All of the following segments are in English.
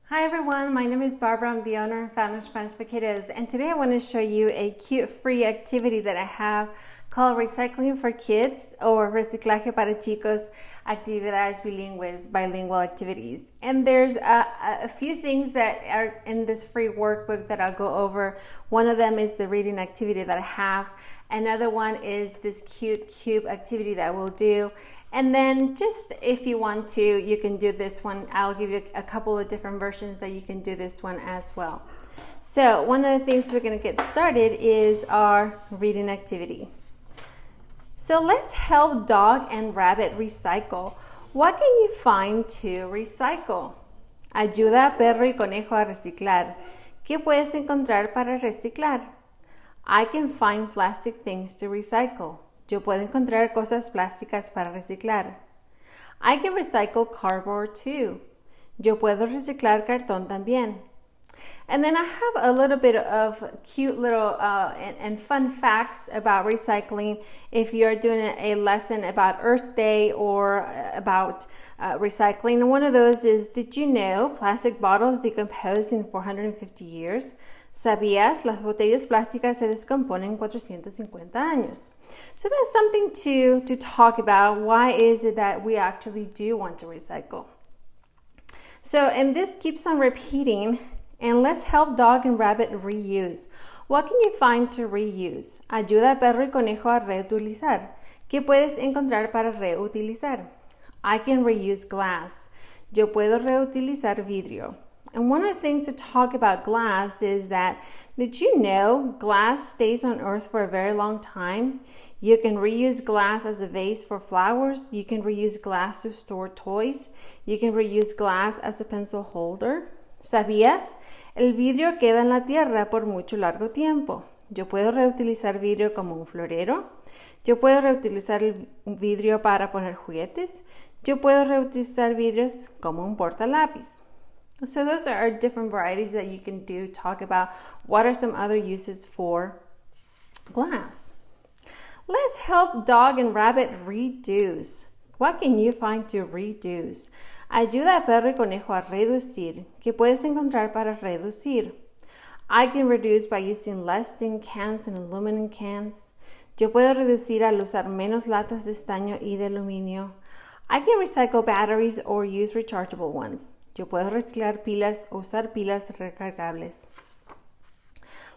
Hi everyone, my name is Barbara. I'm the owner and founder of Spanish for Kiddos, and today I want to show you a cute free activity that I have called Recycling for Kids or Reciclaje para Chicos, Actividades Bilingües, bilingual activities. And there's a few things that are in this free workbook that I'll go over. One of them is the reading activity that I have. Another one is this cute cube activity that we'll do. And then just if you want to, you can do this one. I'll give you a couple of different versions that you can do this one as well. So one of the things we're going to get started is our reading activity. So let's help dog and rabbit recycle. What can you find to recycle? Ayuda a perro y conejo a reciclar. ¿Qué puedes encontrar para reciclar? I can find plastic things to recycle. Yo puedo encontrar cosas plásticas para reciclar. I can recycle cardboard too. Yo puedo reciclar cartón también. And then I have a little bit of cute little and fun facts about recycling if you're doing a lesson about Earth Day or about recycling. And one of those is, did you know plastic bottles decompose in 450 years? ¿Sabías? Las botellas plásticas se descomponen en 450 años. So that's something to talk about. Why is it that we actually do want to recycle? So, and this keeps on repeating, and let's help dog and rabbit reuse. What can you find to reuse? Ayuda a perro y conejo a reutilizar. ¿Qué puedes encontrar para reutilizar? I can reuse glass. Yo puedo reutilizar vidrio. And one of the things to talk about glass is that, did you know glass stays on Earth for a very long time? You can reuse glass as a vase for flowers. You can reuse glass to store toys. You can reuse glass as a pencil holder. ¿Sabías? El vidrio queda en la tierra por mucho largo tiempo. Yo puedo reutilizar vidrio como un florero. Yo puedo reutilizar el vidrio para poner juguetes. Yo puedo reutilizar vidrios como un portalápiz. So those are different varieties that you can do. Talk about what are some other uses for glass. Let's help dog and rabbit reduce. What can you find to reduce? Ayuda a perro y conejo a reducir. ¿Qué puedes encontrar para reducir? I can reduce by using less tin cans and aluminum cans. Yo puedo reducir al usar menos latas de estaño y de aluminio. I can recycle batteries or use rechargeable ones. Yo puedo reciclar pilas o usar pilas recargables.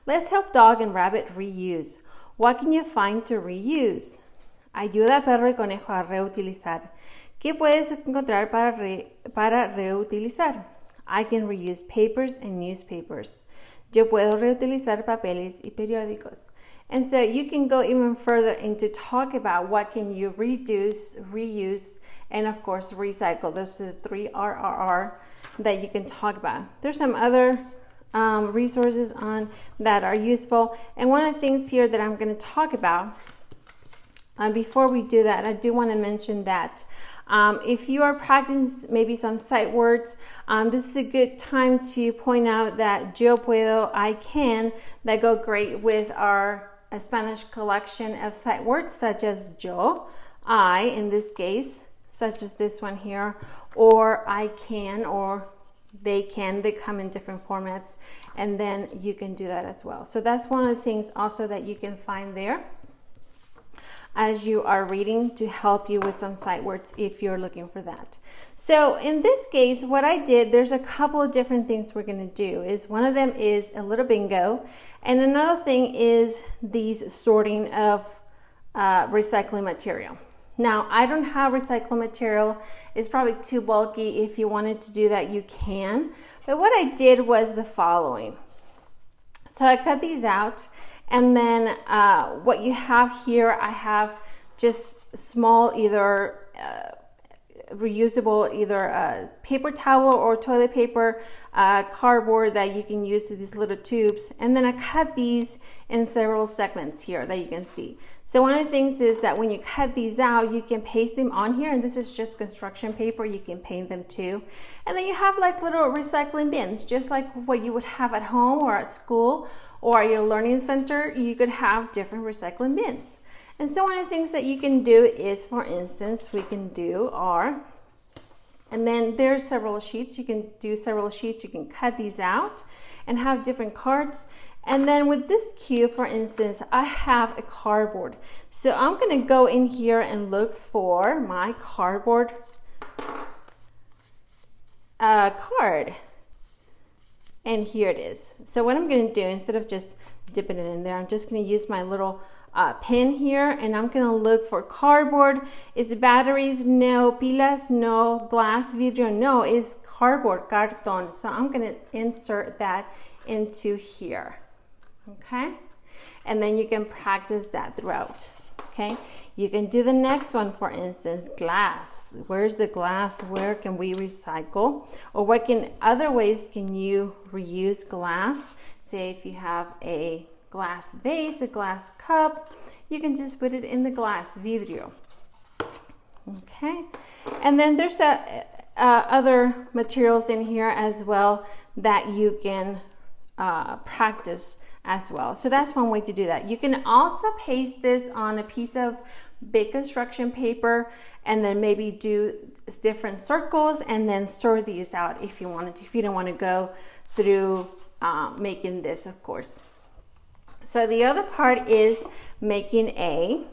Let's help dog and rabbit reuse. What can you find to reuse? Ayuda a perro y conejo a reutilizar. ¿Qué puedes encontrar para reutilizar? I can reuse papers and newspapers. Yo puedo reutilizar papeles y periódicos. And so you can go even further into talk about what can you reduce, reuse, and of course recycle. Those are the three RRR that you can talk about. There's some other resources on that are useful. And one of the things here that I'm going to talk about, before we do that, I do want to mention that if you are practicing maybe some sight words, this is a good time to point out that yo puedo, I can, that go great with our Spanish collection of sight words such as yo, I in this case, such as this one here, or I can, or they can. They come in different formats, and then you can do that as well. So that's one of the things also that you can find there as you are reading to help you with some sight words if you're looking for that. So in this case, what I did, there's a couple of different things we're going to do. Is one of them is a little bingo, and another thing is these sorting of recycling material. Now, I don't have recycled material. It's probably too bulky. If you wanted to do that, you can. But what I did was the following. So I cut these out, and then what you have here, I have just small either reusable either paper towel or toilet paper, cardboard that you can use to these little tubes. And then I cut these in several segments here that you can see. So one of the things is that when you cut these out, you can paste them on here, and this is just construction paper. You can paint them too. And then you have like little recycling bins, just like what you would have at home or at school or at your learning center. You could have different recycling bins. And so one of the things that you can do is, for instance, we can do our And then there's several sheets. You can do several sheets. You can cut these out and have different cards. And then with this cube, for instance, I have a cardboard. So I'm going to go in here and look for my cardboard card. And here it is. So what I'm going to do, instead of just dipping it in there, I'm just going to use my little pen here, and I'm going to look for cardboard. Is it batteries? No. Pilas? No. Glass, vidrio? No. Is cardboard, cartón. So I'm going to insert that into here. Okay, and then you can practice that throughout. Okay, you can do the next one, for instance, glass. Where's the glass? Where can we recycle? Or what can other ways can you reuse glass? Say if you have a glass vase, a glass cup, you can just put it in the glass, vidrio. Okay, and then there's other materials in here as well that you can practice as well. So that's one way to do that. You can also paste this on a piece of big construction paper and then maybe do different circles and then sort these out if you wanted to, if you don't want to go through making this, of course. So the other part is making let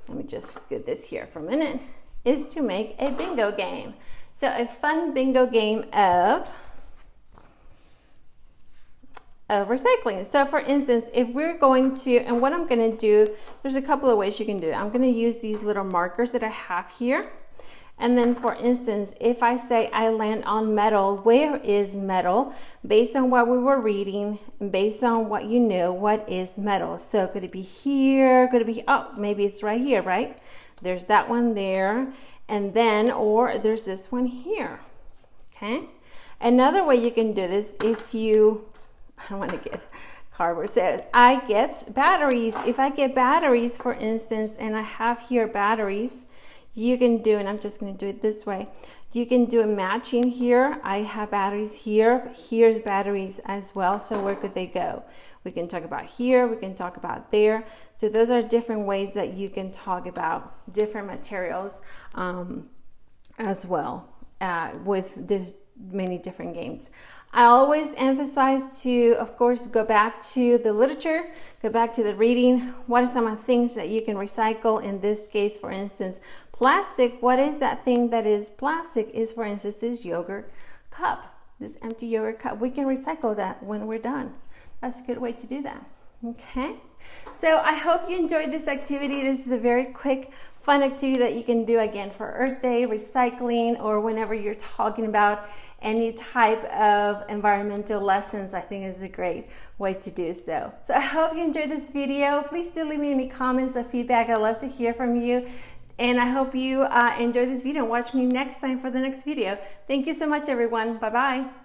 me just scoot this here for a minute, is to make a bingo game. So a fun bingo game of recycling. So for instance, if we're going to, and what I'm going to do, there's a couple of ways you can do it. I'm going to use these little markers that I have here. And then for instance, if I say I land on metal, where is metal? Based on what we were reading, based on what you know, what is metal? So could it be here? Could it be, oh, maybe it's right here, right? There's that one there. And then, or there's this one here. Okay. Another way you can do this, if you, I don't want to get cardboard. So I get batteries. If I get batteries, for instance, and I have here batteries, you can do, and I'm just going to do it this way. You can do a matching here. I have batteries here. Here's batteries as well. So where could they go? We can talk about here. We can talk about there. So those are different ways that you can talk about different materials as well with this many different games. I always emphasize to, of course, go back to the literature, go back to the reading. What are some of the things that you can recycle? In this case, for instance, plastic. What is that thing that is plastic? Is, for instance, this yogurt cup, this empty yogurt cup. We can recycle that when we're done. That's a good way to do that. Okay. So I hope you enjoyed this activity. This is a very quick, fun activity that you can do again for Earth Day, recycling, or whenever you're talking about any type of environmental lessons. I think is a great way to do so. So I hope you enjoyed this video. Please do leave me any comments or feedback. I'd love to hear from you. And I hope you enjoy this video and watch me next time for the next video. Thank you so much, everyone. Bye-bye.